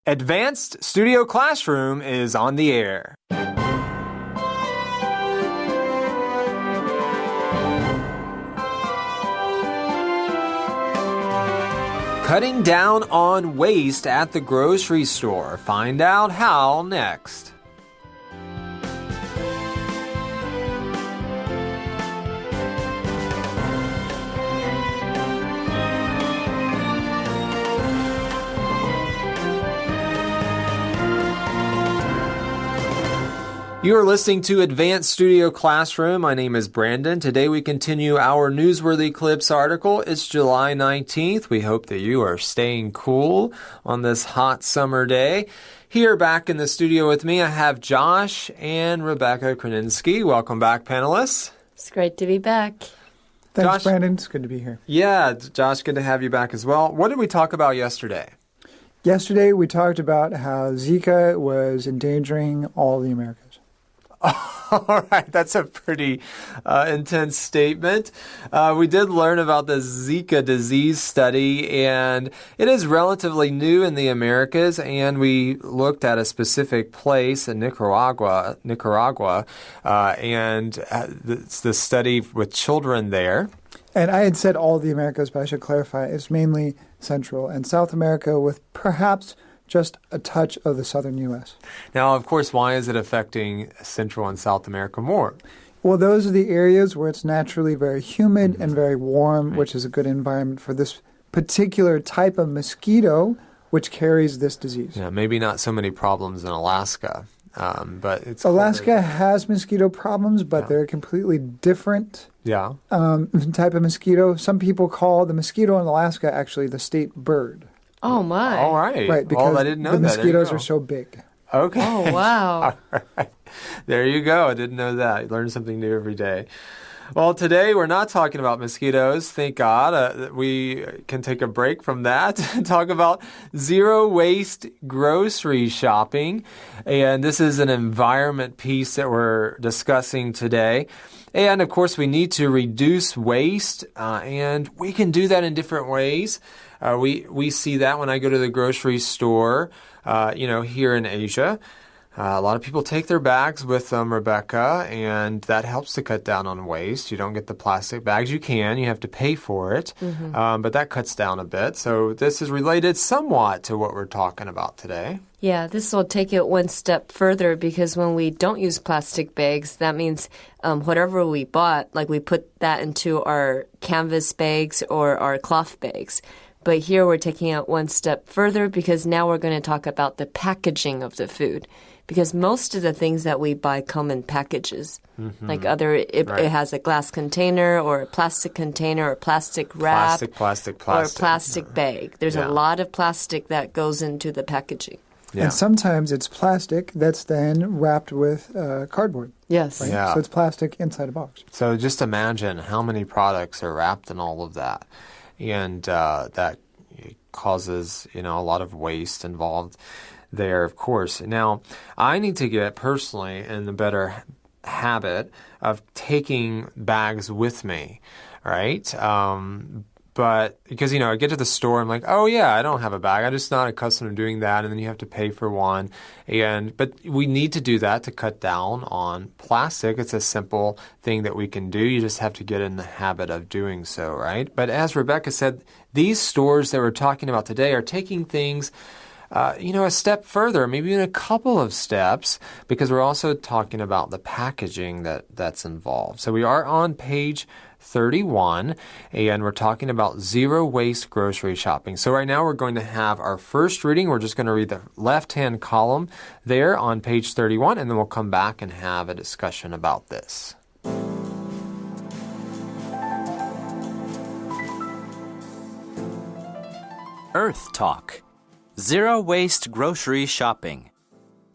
Advanced Studio Classroom is on the air. Cutting down on waste at the grocery store. Find out how next. You are listening to Advanced Studio Classroom. My name is Brandon. Today we continue our Newsworthy Clips article. It's July 19th. We hope that you are staying cool on this hot summer day. Here back in the studio with me, I have Josh and Rebecca Kraninski. Welcome back, panelists. It's great to be back. Thanks, Josh, Brandon. It's good to be here. Yeah, Josh, good to have you back as well. What did we talk about yesterday? Yesterday, we talked about how Zika was endangering all the Americas. All right, that's a pretty intense statement. We did learn about the Zika disease study, and it is relatively new in the Americas, and we looked at a specific place in Nicaragua, and it's the study with children there. And I had said all the Americas, but I should clarify, it's mainly Central and South America with perhaps just a touch of the southern U.S. Now, of course, why is it affecting Central and South America more? Well, those are the areas where it's naturally very humid and very warm, which is a good environment for this particular type of mosquito, which carries this disease. Yeah, maybe not so many problems in Alaska, but it's Alaska has mosquito problems, but they're completely different type of mosquito. Some people call the mosquito in Alaska actually the state bird. Oh, my. All right. Right, because I didn't know the that. mosquitoes are so big. Okay. Oh, wow. All right. There you go. I didn't know that. You learn something new every day. Well, today we're not talking about mosquitoes. Thank God. We can take a break from that and talk about zero-waste grocery shopping. And this is an environment piece that we're discussing today. And, of course, we need to reduce waste, and we can do that in different ways. We see that when I go to the grocery store, here in Asia. A lot of people take their bags with them, Rebecca, and that helps to cut down on waste. You don't get the plastic bags. You have to pay for it, but that cuts down a bit. So this is related somewhat to what we're talking about today. Yeah, this will take it one step further because when we don't use plastic bags, that means whatever we bought, like we put that into our canvas bags or our cloth bags. But here we're taking it one step further because now we're going to talk about the packaging of the food. Because most of the things that we buy come in packages. Like it has a glass container or a plastic container or plastic wrap. Plastic. Or a plastic bag. There's a lot of plastic that goes into the packaging. Yeah. And sometimes it's plastic that's then wrapped with cardboard. Yes. Right? Yeah. So it's plastic inside a box. So just imagine how many products are wrapped in all of that. And that causes, a lot of waste involved there, of course. Now, I need to get personally in the better habit of taking bags with me, right? But because, I get to the store, I'm like, oh, yeah, I don't have a bag. I'm just not accustomed to doing that. And then you have to pay for one. But we need to do that to cut down on plastic. It's a simple thing that we can do. You just have to get in the habit of doing so, right? But as Rebecca said, these stores that we're talking about today are taking things a step further, maybe even a couple of steps, because we're also talking about the packaging that's involved. So we are on page 31, and we're talking about zero-waste grocery shopping. So right now we're going to have our first reading. We're just going to read the left-hand column there on page 31, and then we'll come back and have a discussion about this. Earth Talk. Zero-waste grocery shopping.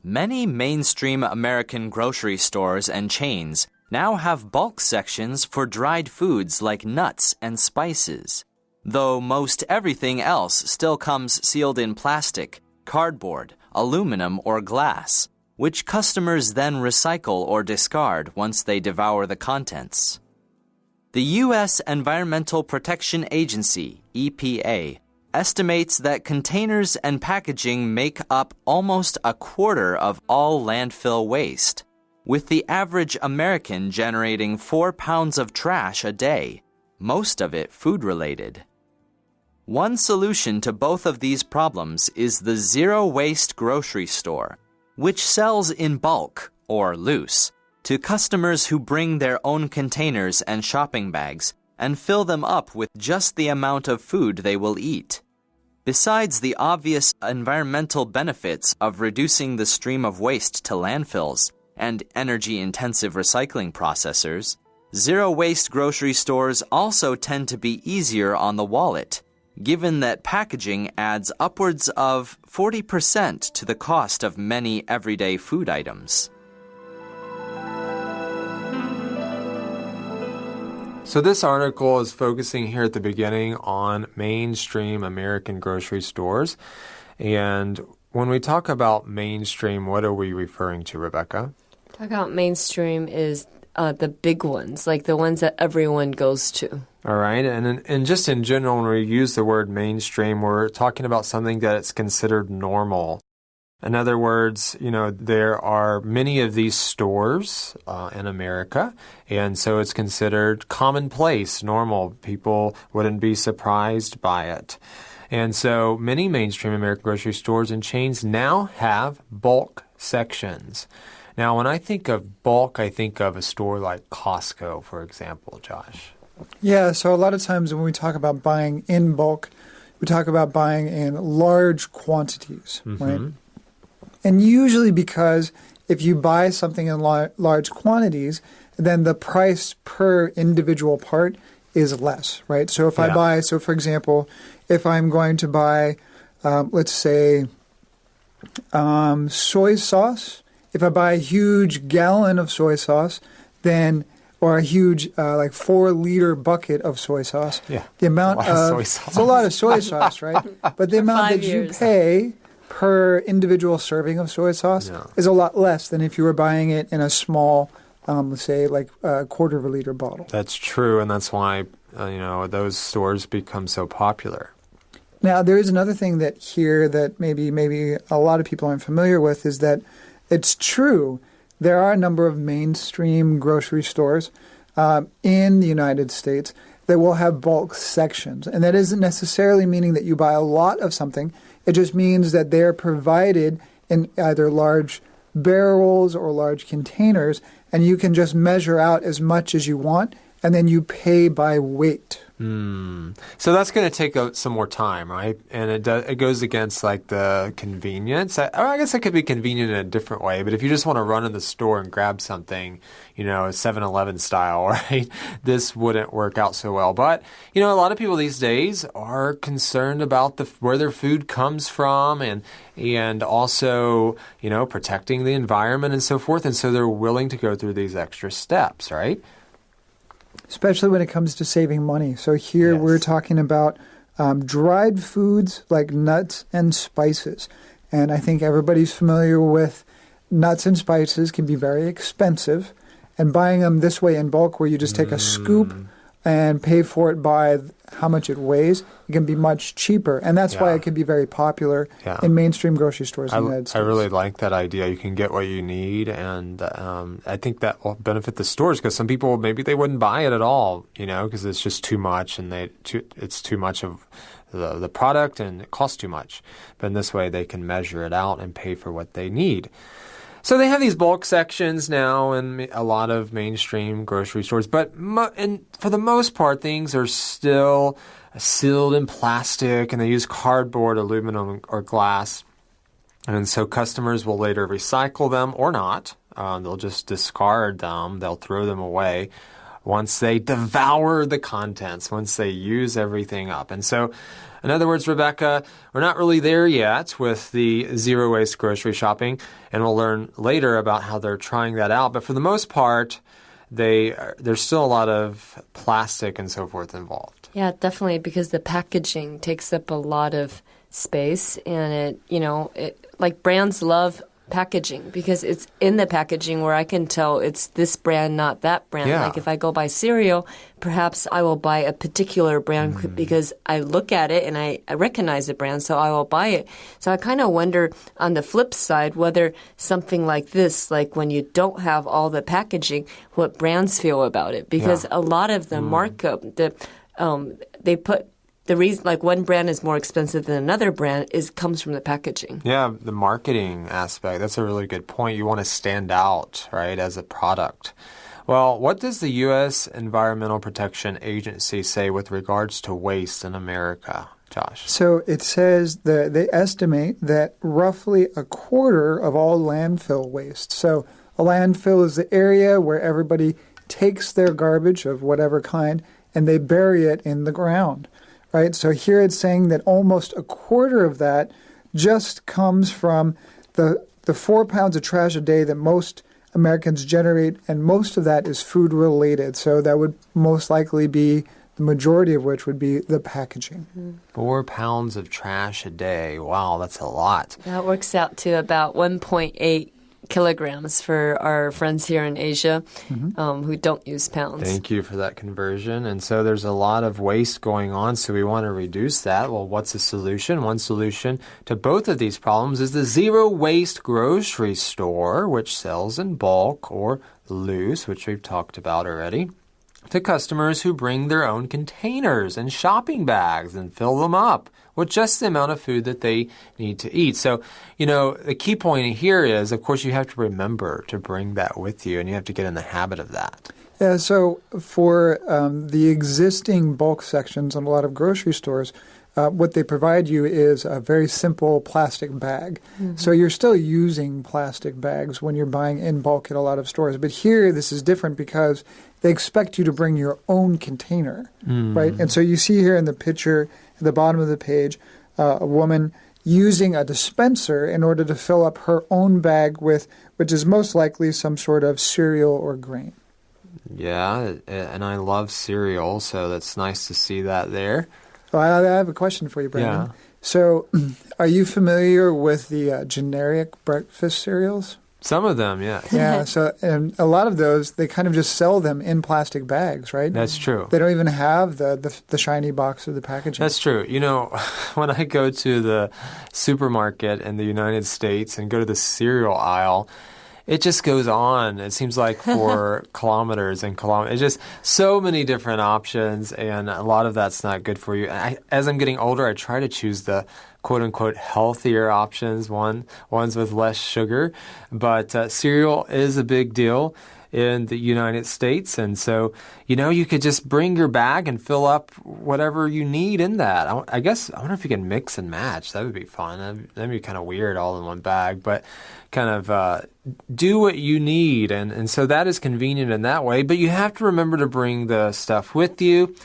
Many mainstream American grocery stores and chains now have bulk sections for dried foods like nuts and spices, though most everything else still comes sealed in plastic, cardboard, aluminum, or glass, which customers then recycle or discard once they devour the contents. The U.S. Environmental Protection Agency, EPA, estimates that containers and packaging make up almost a quarter of all landfill waste, with the average American generating 4 pounds of trash a day, most of it food-related. One solution to both of these problems is the zero-waste grocery store, which sells in bulk, or loose, to customers who bring their own containers and shopping bags and fill them up with just the amount of food they will eat. Besides the obvious environmental benefits of reducing the stream of waste to landfills and energy-intensive recycling processors, zero-waste grocery stores also tend to be easier on the wallet, given that packaging adds upwards of 40% to the cost of many everyday food items. So this article is focusing here at the beginning on mainstream American grocery stores. And when we talk about mainstream, what are we referring to, Rebecca? Talk about mainstream is the big ones, like the ones that everyone goes to. All right. And just in general, when we use the word mainstream, we're talking about something that it's considered normal. In other words, there are many of these stores in America, and so it's considered commonplace, normal. People wouldn't be surprised by it. And so many mainstream American grocery stores and chains now have bulk sections. Now, when I think of bulk, I think of a store like Costco, for example, Josh. Yeah, so a lot of times when we talk about buying in bulk, we talk about buying in large quantities, right? And usually because if you buy something in large quantities, then the price per individual part is less, right? So if for example, if I'm going to buy, let's say, soy sauce, if I buy a huge gallon of soy sauce, or a huge 4-liter bucket of soy sauce, the amount it's a lot of soy sauce, right? But the amount that you pay per individual serving of soy sauce is a lot less than if you were buying it in a small, let's say, like a quarter of a liter bottle. That's true, and that's why those stores become so popular. Now, there is another thing that maybe a lot of people aren't familiar with is that it's true. There are a number of mainstream grocery stores in the United States that will have bulk sections, and that isn't necessarily meaning that you buy a lot of something. It just means that they're provided in either large barrels or large containers, and you can just measure out as much as you want, and then you pay by weight. So that's going to take some more time, right? And it goes against like the convenience. I guess it could be convenient in a different way, but if you just want to run in the store and grab something, 7-Eleven style, right? This wouldn't work out so well. But, a lot of people these days are concerned about where their food comes from and also, protecting the environment and so forth. And so they're willing to go through these extra steps, right? Especially when it comes to saving money. So here we're talking about dried foods like nuts and spices. And I think everybody's familiar with nuts and spices can be very expensive. And buying them this way in bulk where you just take a scoop and pay for it by how much it weighs, it can be much cheaper. And that's why it can be very popular in mainstream grocery stores in the United States. I really like that idea. You can get what you need, and I think that will benefit the stores because some people, maybe they wouldn't buy it at all, because it's just too much and it's too much of the product and it costs too much. But in this way, they can measure it out and pay for what they need. So they have these bulk sections now in a lot of mainstream grocery stores, but for the most part, things are still sealed in plastic, and they use cardboard, aluminum, or glass. And so customers will later recycle them or not. They'll just discard them. They'll throw them away once they devour the contents, once they use everything up. And so, in other words, Rebecca, we're not really there yet with the zero-waste grocery shopping, and we'll learn later about how they're trying that out. But for the most part, there's still a lot of plastic and so forth involved. Yeah, definitely, because the packaging takes up a lot of space, and it like brands love packaging because it's in the packaging where I can tell it's this brand, not that brand. Yeah. Like if I go buy cereal, perhaps I will buy a particular brand because I look at it and I recognize the brand, so I will buy it. So I kind of wonder on the flip side whether something like this, like when you don't have all the packaging, what brands feel about it. Because a lot of the markup, they put the reason, like one brand is more expensive than another brand, comes from the packaging. Yeah, the marketing aspect, that's a really good point. You want to stand out, right, as a product. Well, what does the U.S. Environmental Protection Agency say with regards to waste in America, Josh? So it says that they estimate that roughly a quarter of all landfill waste. So a landfill is the area where everybody takes their garbage of whatever kind and they bury it in the ground. Right, so here it's saying that almost a quarter of that just comes from the 4 pounds of trash a day that most Americans generate, and most of that is food related. So that would most likely be the majority of which would be the packaging. 4 pounds of trash a day. Wow, that's a lot. That works out to about 1.8 kilograms for our friends here in Asia who don't use pounds. Thank you for that conversion. And so there's a lot of waste going on, so we want to reduce that. Well, what's the solution? One solution to both of these problems is the zero waste grocery store, which sells in bulk or loose, which we've talked about already, to customers who bring their own containers and shopping bags and fill them up with just the amount of food that they need to eat. So, the key point here is, of course, you have to remember to bring that with you, and you have to get in the habit of that. Yeah, so for the existing bulk sections in a lot of grocery stores, what they provide you is a very simple plastic bag. So you're still using plastic bags when you're buying in bulk at a lot of stores. But here, this is different because they expect you to bring your own container, right? And so you see here in the picture at the bottom of the page, a woman using a dispenser in order to fill up her own bag with, which is most likely some sort of cereal or grain. Yeah, and I love cereal, so that's nice to see that there. Well, I have a question for you, Brandon. Yeah. So are you familiar with the generic breakfast cereals? Some of them, yes. Yeah, and a lot of those, they kind of just sell them in plastic bags, right? That's true. They don't even have the shiny box of the packaging. That's true. When I go to the supermarket in the United States and go to the cereal aisle, it just goes on. It seems like for kilometers and kilometers. It's just so many different options, and a lot of that's not good for you. As I'm getting older, I try to choose the quote-unquote healthier options, ones with less sugar. But cereal is a big deal in the United States. And so, you could just bring your bag and fill up whatever you need in that. I wonder if you can mix and match. That would be fun. That'd be kind of weird all in one bag, but kind of do what you need. And so that is convenient in that way. But you have to remember to bring the stuff with you.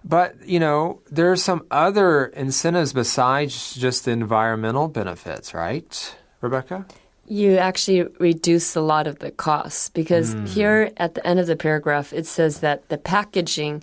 But, there are some other incentives besides just the environmental benefits, right, Rebecca? You actually reduce a lot of the costs because here at the end of the paragraph, it says that the packaging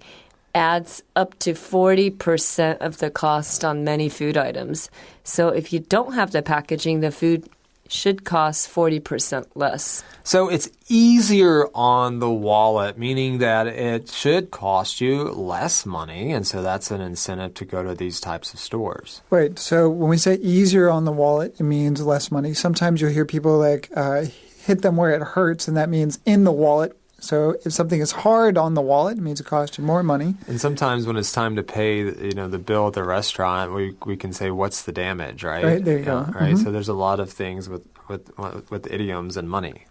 adds up to 40% of the cost on many food items. So if you don't have the packaging, the food should cost 40% less. So it's easier on the wallet, meaning that it should cost you less money, and so that's an incentive to go to these types of stores. Right. So when we say easier on the wallet, it means less money. Sometimes you'll hear people hit them where it hurts, and that means in the wallet. So if something is hard on the wallet, it means it costs you more money. And sometimes when it's time to pay, the bill at the restaurant, we can say, "What's the damage?" Right? Right, there you go. Right. So there's a lot of things with idioms and money.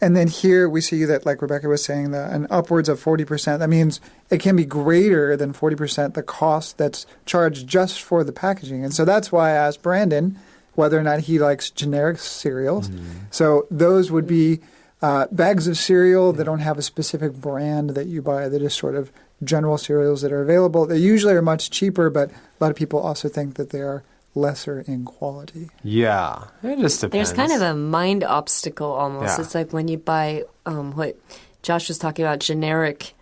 And then here we see that, like Rebecca was saying, an upwards of 40%. That means it can be greater than 40% the cost that's charged just for the packaging. And so that's why I asked Brandon whether or not he likes generic cereals. So those would be bags of cereal that don't have a specific brand that you buy. They're just sort of general cereals that are available. They usually are much cheaper, but a lot of people also think that they are lesser in quality. Yeah, it just depends. There's kind of a mind obstacle almost. Yeah. It's like when you buy what Josh was talking about, generic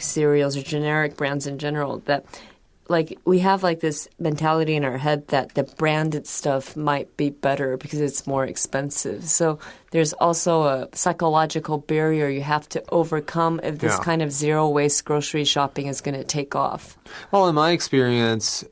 cereals or generic brands in general, that like we have like this mentality in our head that the branded stuff might be better because it's more expensive. So there's also a psychological barrier you have to overcome if this kind of zero waste grocery shopping is going to take off. Well, in my experience,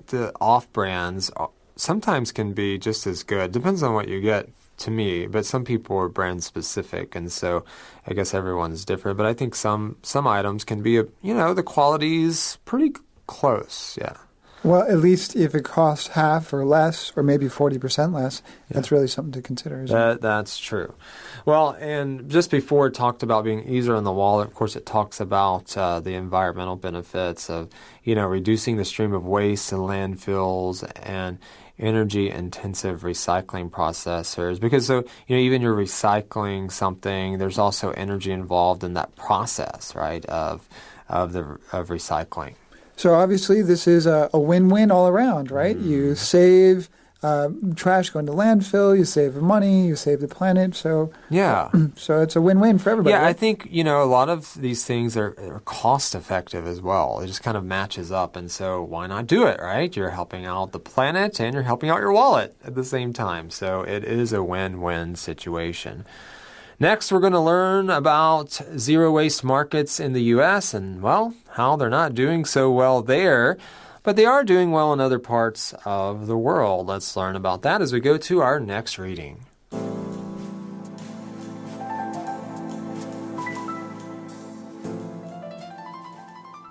the off brands sometimes can be just as good. Depends on what you get. To me, but some people are brand specific, and so I guess everyone's different. But I think some items can be, the quality is pretty close. Yeah. Well, at least if it costs half or less, or maybe 40% less, that's really something to consider. That's true. Well, and just before it talked about being easier on the wallet, of course, it talks about the environmental benefits of, reducing the stream of waste in landfills and energy-intensive recycling processors, because even you're recycling something, there's also energy involved in that process, right? Of recycling. So obviously, this is a win-win all around, right? You save trash going to landfill, you save money, you save the planet. So so it's a win-win for everybody. Yeah, right? I think a lot of these things are cost-effective as well. It just kind of matches up, and so why not do it, right? You're helping out the planet and you're helping out your wallet at the same time. So it is a win-win situation. Next, we're going to learn about zero-waste markets in the U.S. and, how they're not doing so well there, but they are doing well in other parts of the world. Let's learn about that as we go to our next reading.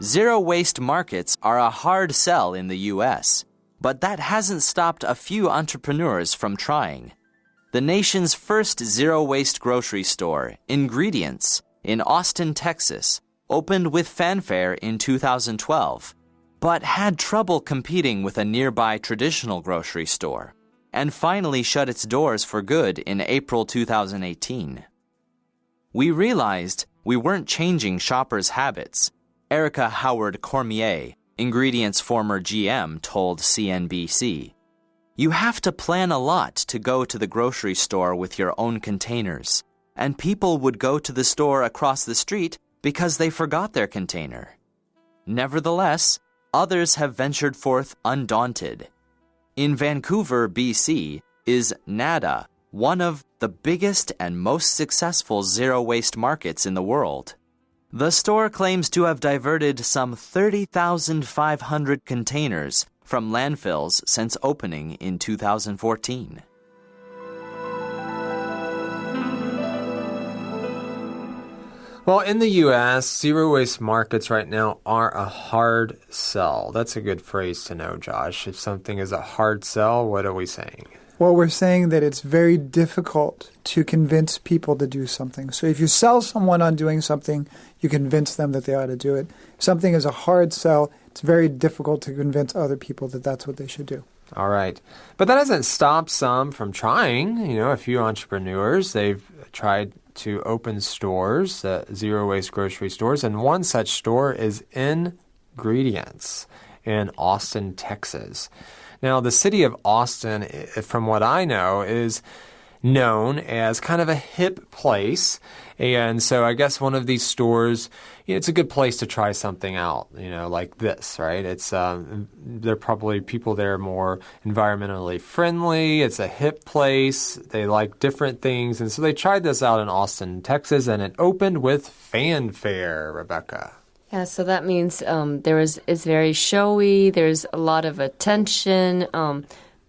Zero-waste markets are a hard sell in the U.S., but that hasn't stopped a few entrepreneurs from trying. The nation's first zero-waste grocery store, Ingredients, in Austin, Texas, opened with fanfare in 2012, but had trouble competing with a nearby traditional grocery store, and finally shut its doors for good in April 2018. We realized we weren't changing shoppers' habits, Erica Howard Cormier, Ingredients' former GM, told CNBC. You have to plan a lot to go to the grocery store with your own containers, and people would go to the store across the street because they forgot their container. Nevertheless, others have ventured forth undaunted. In Vancouver, BC, is NADA, one of the biggest and most successful zero-waste markets in the world. The store claims to have diverted some 30,500 containers from landfills since opening in 2014. Well, in the U.S., zero-waste markets right now are a hard sell. That's a good phrase to know, Josh. If something is a hard sell, what are we saying? Well, we're saying that it's very difficult to convince people to do something. So if you sell someone on doing something, you convince them that they ought to do it. If something is a hard sell, it's very difficult to convince other people that that's what they should do. All right. But that doesn't stop some from trying. A few entrepreneurs, they've tried to open stores, zero-waste grocery stores, and one such store is Ingredients in Austin, Texas. Now, the city of Austin, from what I know, is known as kind of a hip place. And so I guess one of these stores, it's a good place to try something out, like this, right? It's there are probably people there more environmentally friendly. It's a hip place. They like different things. And so they tried this out in Austin, Texas, and it opened with fanfare, Rebecca. Yeah, so that means it's very showy. There's a lot of attention.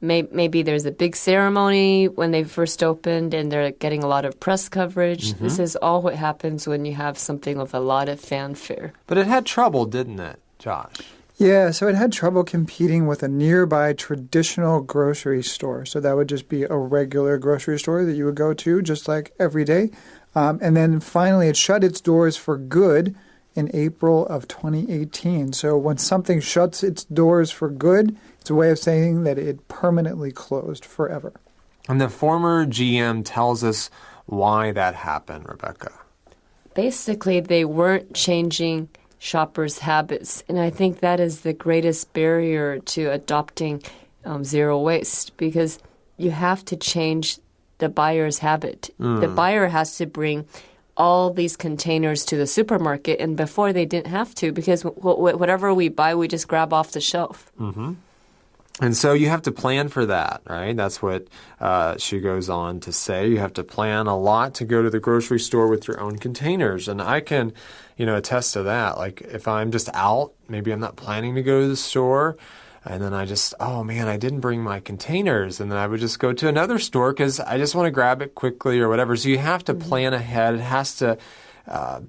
Maybe there's a big ceremony when they first opened, and they're getting a lot of press coverage. Mm-hmm. This is all what happens when you have something with a lot of fanfare. But it had trouble, didn't it, Josh? Yeah, so it had trouble competing with a nearby traditional grocery store. So that would just be a regular grocery store that you would go to just like every day. And then finally it shut its doors for good in April of 2018. So when something shuts its doors for good, it's a way of saying that it permanently closed forever. And the former GM tells us why that happened, Rebecca. Basically, they weren't changing shoppers' habits. And I think that is the greatest barrier to adopting zero waste, because you have to change the buyer's habit. The buyer has to bring all these containers to the supermarket, and before they didn't have to because whatever we buy, we just grab off the shelf. Mm-hmm. And so you have to plan for that, right? That's what she goes on to say. You have to plan a lot to go to the grocery store with your own containers. And I can, attest to that. Like if I'm just out, maybe I'm not planning to go to the store, and then I just, oh man, I didn't bring my containers. And then I would just go to another store because I just want to grab it quickly or whatever. So you have to plan ahead. It has to,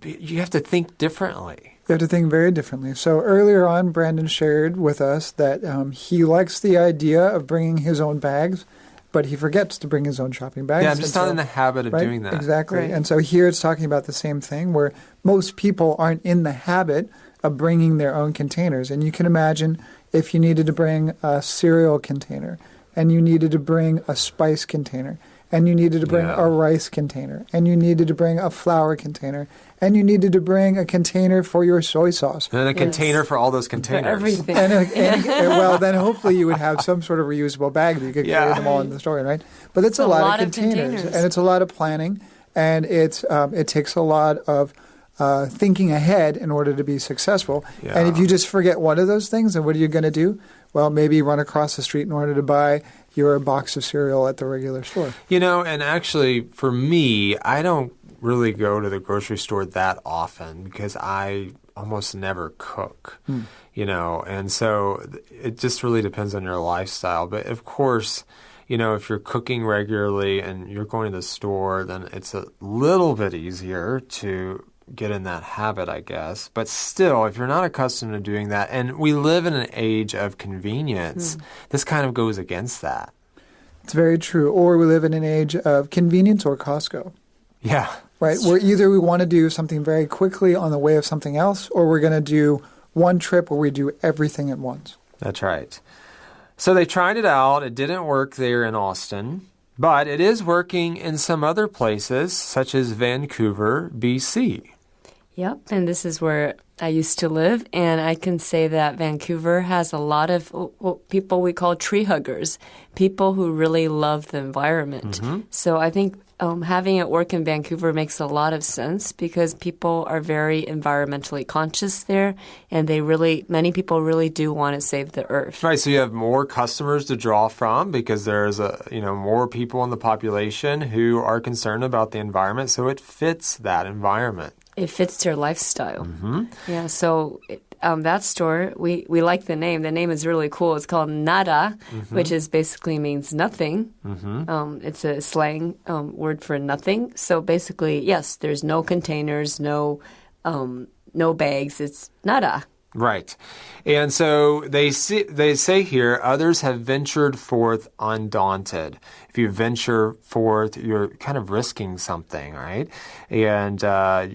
you have to think differently. You have to think very differently. So earlier on, Brandon shared with us that he likes the idea of bringing his own bags, but he forgets to bring his own shopping bags. Yeah, I'm just not in the habit of doing that. Exactly. Right. And so here it's talking about the same thing where most people aren't in the habit of bringing their own containers. And you can imagine if you needed to bring a cereal container and you needed to bring a spice container and you needed to bring a rice container and you needed to bring a flour container and you needed to bring a container for your soy sauce. And a container for all those containers. For everything. Well, then hopefully you would have some sort of reusable bag that you could carry them all in the store, right? But it's a lot of containers, and it's a lot of planning, and it takes a lot of thinking ahead in order to be successful. Yeah. And if you just forget one of those things, then what are you going to do? Well, maybe run across the street in order to buy your box of cereal at the regular store. And actually for me, I don't really go to the grocery store that often because I almost never cook, and so it just really depends on your lifestyle. But of course, if you're cooking regularly and you're going to the store, then it's a little bit easier to get in that habit, I guess. But still, if you're not accustomed to doing that, and we live in an age of convenience, this kind of goes against that. It's very true. Or we live in an age of convenience or Costco. Yeah. Right, where either we want to do something very quickly on the way of something else, or we're going to do one trip where we do everything at once. That's right. So they tried it out. It didn't work there in Austin, but it is working in some other places, such as Vancouver, BC. Yep, and this is where I used to live, and I can say that Vancouver has a lot of people we call tree huggers, people who really love the environment. So I think having it work in Vancouver makes a lot of sense because people are very environmentally conscious there, and many people really do want to save the earth. Right, so you have more customers to draw from because there's more people in the population who are concerned about the environment, so it fits that environment. It fits their lifestyle. Yeah, so that store, we like the name. The name is really cool. It's called Nada, which is basically means nothing. It's a slang word for nothing. So basically, yes, there's no containers, no bags. It's nada. Right. And so they say here, others have ventured forth undaunted. If you venture forth, you're kind of risking something, right? And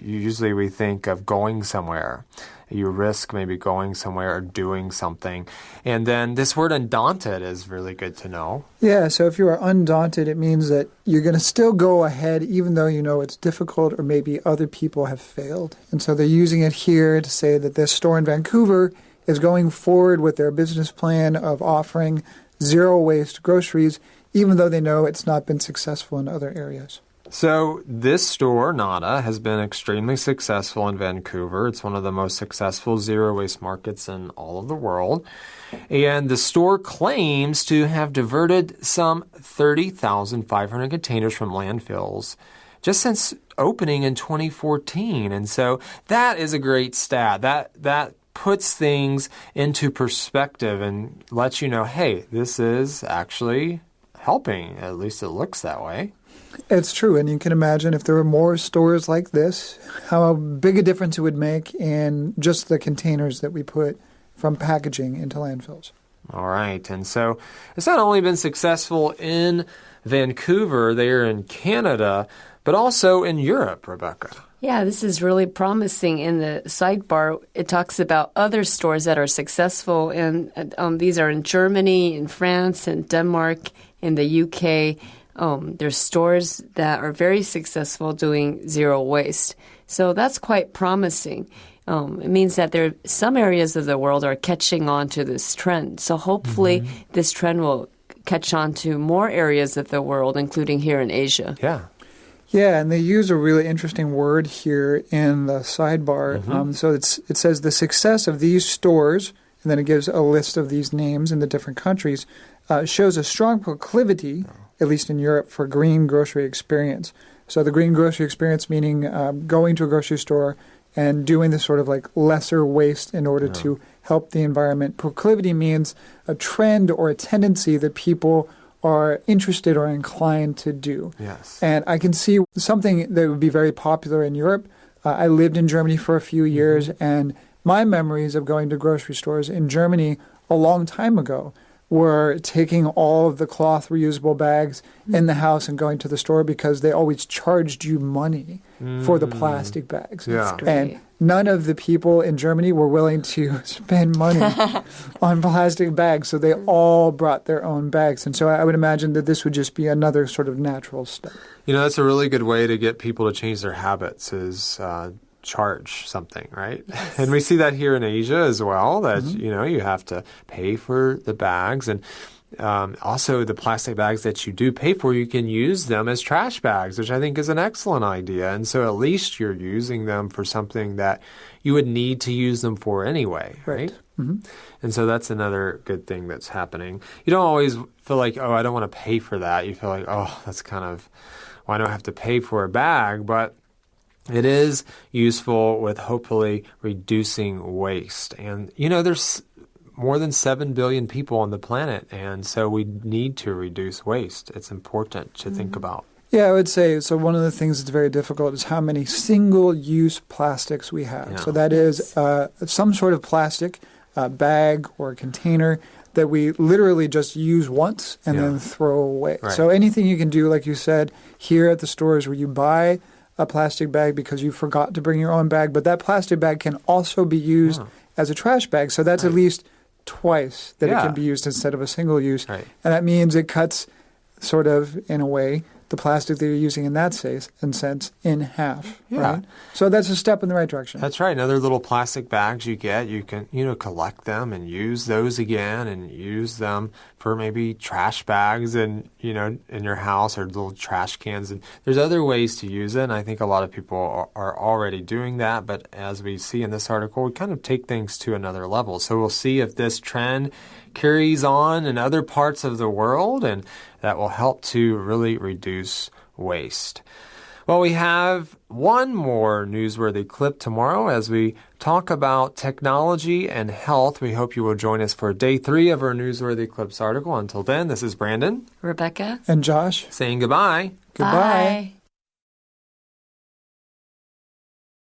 usually we think of going somewhere. You risk maybe going somewhere or doing something. And then this word undaunted is really good to know. Yeah, so if you are undaunted, it means that you're going to still go ahead even though you know it's difficult or maybe other people have failed. And so they're using it here to say that this store in Vancouver is going forward with their business plan of offering zero-waste groceries even though they know it's not been successful in other areas. So this store, Nada, has been extremely successful in Vancouver. It's one of the most successful zero-waste markets in all of the world. And the store claims to have diverted some 30,500 containers from landfills just since opening in 2014. And so that is a great stat. That puts things into perspective and lets you know, hey, this is actually helping. At least it looks that way. It's true, and you can imagine if there were more stores like this, how big a difference it would make in just the containers that we put from packaging into landfills. All right, and so it's not only been successful in Vancouver, there in Canada, but also in Europe, Rebecca. Yeah, this is really promising. In the sidebar, it talks about other stores that are successful, and these are in Germany, in France, in Denmark, in the UK. There's stores that are very successful doing zero waste. So that's quite promising. It means that some areas of the world are catching on to this trend. So hopefully this trend will catch on to more areas of the world, including here in Asia. Yeah. Yeah, and they use a really interesting word here in the sidebar. So it says the success of these stores, and then it gives a list of these names in the different countries, shows a strong proclivity, at least in Europe, for green grocery experience. So the green grocery experience meaning going to a grocery store and doing this sort of like lesser waste in order to help the environment. Proclivity means a trend or a tendency that people are interested or inclined to do. Yes. And I can see something that would be very popular in Europe. I lived in Germany for a few years, and my memories of going to grocery stores in Germany a long time ago were taking all of the cloth reusable bags in the house and going to the store because they always charged you money for the plastic bags. Yeah. And none of the people in Germany were willing to spend money on plastic bags, so they all brought their own bags. And so I would imagine that this would just be another sort of natural step. That's a really good way to get people to change their habits is charge something, right? Yes. And we see that here in Asia as well, that, you have to pay for the bags. And also the plastic bags that you do pay for, you can use them as trash bags, which I think is an excellent idea. And so at least you're using them for something that you would need to use them for anyway, right? And so that's another good thing that's happening. You don't always feel like, I don't want to pay for that. You feel like, that's kind of, why do I have to pay for a bag? But it is useful with hopefully reducing waste. And, there's more than 7 billion people on the planet, and so we need to reduce waste. It's important to think about. Yeah, I would say, so one of the things that's very difficult is how many single-use plastics we have. Yeah. So that is some sort of plastic, bag or container that we literally just use once and then throw away. Right. So anything you can do, like you said, here at the stores where you buy a plastic bag because you forgot to bring your own bag, but that plastic bag can also be used as a trash bag. So that's at least twice that it can be used instead of a single use. Right. And that means it cuts sort of, in a way, the plastic that you're using in that sense in half. Yeah. Right? So that's a step in the right direction. That's right. And other little plastic bags you get, you can, collect them and use those again and use them for maybe trash bags and, in your house or little trash cans. And there's other ways to use it. And I think a lot of people are already doing that. But as we see in this article, we kind of take things to another level. So we'll see if this trend carries on in other parts of the world, and that will help to really reduce waste. Well, we have one more newsworthy clip tomorrow as we talk about technology and health. We hope you will join us for day 3 of our newsworthy clips article. Until then, this is Brandon, Rebecca, and Josh saying goodbye. Goodbye. Bye.